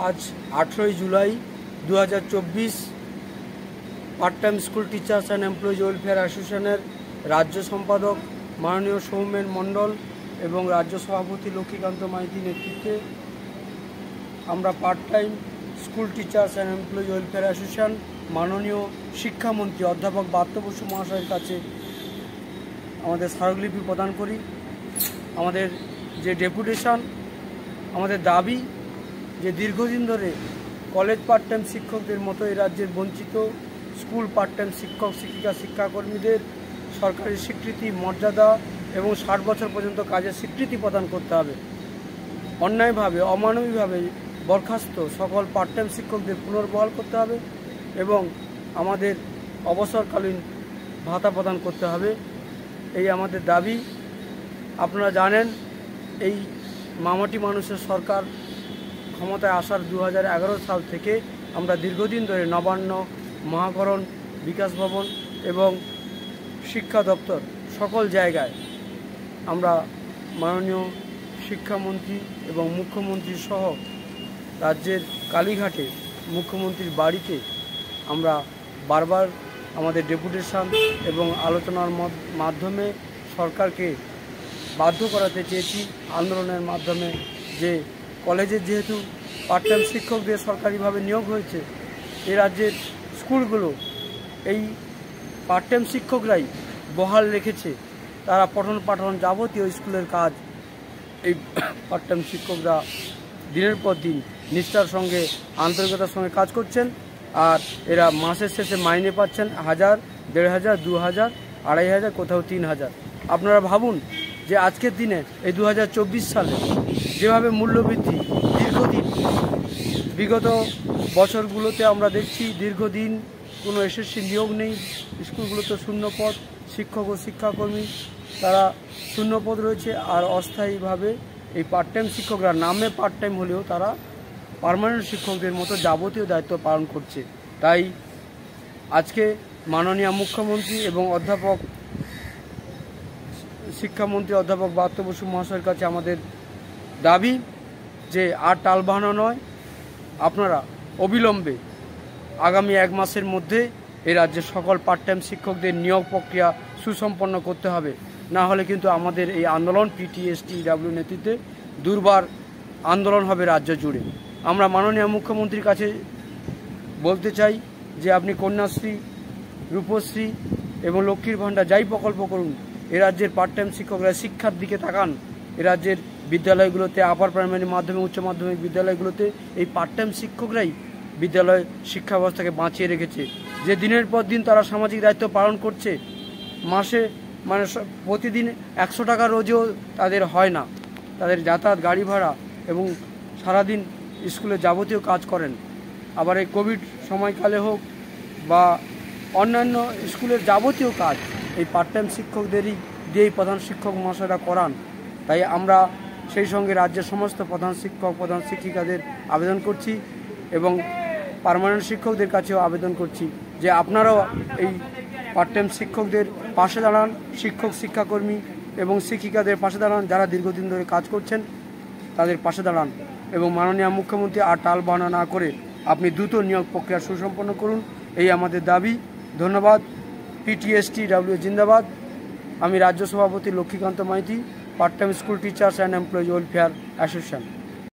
আজ 18 July 2024 part time school teachers and employees welfare অ্যাসোসিয়েশনের রাজ্য সম্পাদক মাননীয় সৌমেন মণ্ডল এবং রাজ্য সভাপতি লক্ষ্মীকান্ত মাইতির নেতৃত্বে আমরা part time school teachers and employees welfare association মাননীয় শিক্ষামন্ত্রী অধ্যাপক ব্রাত্য বসু মহাশয়ের কাছে আমাদের স্মারকলিপি প্রদান করি। আমাদের যে ডেপুটেশন, আমাদের দাবি যে দীর্ঘদিন ধরে কলেজ পার্ট টাইম শিক্ষকদের মতো এই রাজ্যের বঞ্চিত স্কুল পার্ট টাইম শিক্ষক শিক্ষিকা শিক্ষাকর্মীদের সরকারি স্বীকৃতি, মর্যাদা এবং 60 বছর পর্যন্ত কাজের স্বীকৃতি প্রদান করতে হবে। অন্যায়ভাবে অমানবিকভাবে বরখাস্ত সকল পার্ট টাইম শিক্ষকদের পুনর্বহাল করতে হবে এবং আমাদের অবসরকালীন ভাতা প্রদান করতে হবে। এই আমাদের দাবি। আপনারা জানেন এই মামাটি মানুষের সরকার ক্ষমতায় আসার 2011 সাল থেকে আমরা দীর্ঘদিন ধরে নবান্ন, মহাকরণ, বিকাশ ভবন এবং শিক্ষা দপ্তর সকল জায়গায় আমরা মাননীয় শিক্ষামন্ত্রী এবং মুখ্যমন্ত্রী সহ রাজ্যের কালীঘাটে মুখ্যমন্ত্রীর বাড়িতে আমরা বারবার আমাদের ডেপুটেশন এবং আলোচনার মাধ্যমে সরকারকে বাধ্য করাতে চেয়েছি আন্দোলনের মাধ্যমে যে কলেজের যেহেতু পার্ট টাইম শিক্ষকদের সরকারিভাবে নিয়োগ হয়েছে, এই রাজ্যের স্কুলগুলো এই পার্ট টাইম শিক্ষকরাই বহাল রেখেছে। তারা পঠন পাঠন যাবতীয় স্কুলের কাজ এই পার্ট টাইম শিক্ষকরা দিনের পর দিন নিষ্ঠার সঙ্গে আন্তরিকতার সঙ্গে কাজ করছেন। আর এরা মাসের শেষে মাইনে পাচ্ছেন 1000, 1500, 2000, 2500, কোথাও 3000। আপনারা ভাবুন যে আজকের দিনে এই 2024 সালে যেভাবে মূল্যবৃদ্ধি দীর্ঘদিন বিগত বছরগুলোতে আমরা দেখছি দীর্ঘদিন কোনো এসএসসি নিয়োগ নেই, স্কুলগুলোতে শূন্যপদ, শিক্ষক ও শিক্ষাকর্মী তারা শূন্যপদ রয়েছে। আর অস্থায়ীভাবে এই পার্ট টাইম শিক্ষকরা নামে পার্ট টাইম হলেও তারা পার্মানেন্ট শিক্ষকদের মতো যাবতীয় দায়িত্ব পালন করছে। তাই আজকে মাননীয় মুখ্যমন্ত্রী এবং শিক্ষামন্ত্রী অধ্যাপক ব্রাত্য বসু মহাশয়ের কাছে আমাদের দাবি যে আর টালবাহানা নয়, আপনারা অবিলম্বে আগামী 1 মাসের মধ্যে এই রাজ্যের সকল পার্ট টাইম শিক্ষকদের নিয়োগ প্রক্রিয়া সুসম্পন্ন করতে হবে। না হলে কিন্তু আমাদের এই আন্দোলন PTSTW নেতৃত্বে দুর্বার আন্দোলন হবে রাজ্য জুড়ে। আমরা মাননীয় মুখ্যমন্ত্রীর কাছে বলতে চাই যে আপনি কন্যাশ্রী, রূপশ্রী এবং লক্ষ্মীর ভাণ্ডার যাই প্রকল্প করুন, এ রাজ্যের পার্ট টাইম শিক্ষকরা শিক্ষার দিকে তাকান। এ রাজ্যের বিদ্যালয়গুলোতে, আপার প্রাইমারি, মাধ্যমিক, উচ্চ মাধ্যমিক বিদ্যালয়গুলোতে এই পার্ট টাইম শিক্ষকরাই বিদ্যালয় শিক্ষা ব্যবস্থাকে বাঁচিয়ে রেখেছে। যে দিনের পর দিন তারা সামাজিক দায়িত্ব পালন করছে, মাসে প্রতিদিন 100 টাকা রোজও তাদের হয় না, তাদের যাতায়াত, গাড়ি ভাড়া এবং সারাদিন স্কুলে যাবতীয় কাজ করেন। আবার এই কোভিড সময়কালে হোক বা অন্যান্য স্কুলের যাবতীয় কাজ এই পার্ট টাইম শিক্ষকদেরই দিয়েই প্রধান শিক্ষক মহাশয়রা করান। তাই আমরা সেই সঙ্গে রাজ্যের সমস্ত প্রধান শিক্ষক, প্রধান শিক্ষিকাদের আবেদন করছি এবং পার্মানেন্ট শিক্ষকদের কাছেও আবেদন করছি যে আপনারাও এই পার্ট টাইম শিক্ষকদের পাশে দাঁড়ান, শিক্ষক, শিক্ষাকর্মী এবং শিক্ষিকাদের পাশে দাঁড়ান। যারা দীর্ঘদিন ধরে কাজ করছেন তাদের পাশে দাঁড়ান এবং মাননীয় মুখ্যমন্ত্রী আর টালবাহানা না করে আপনি দ্রুত নিয়োগ প্রক্রিয়া সুসম্পন্ন করুন, এই আমাদের দাবি। ধন্যবাদ। PTSTW জিন্দাবাদ। আমি রাজ্য সভাপতি Lakshmikanta Maity, part time school teachers and employees welfare association.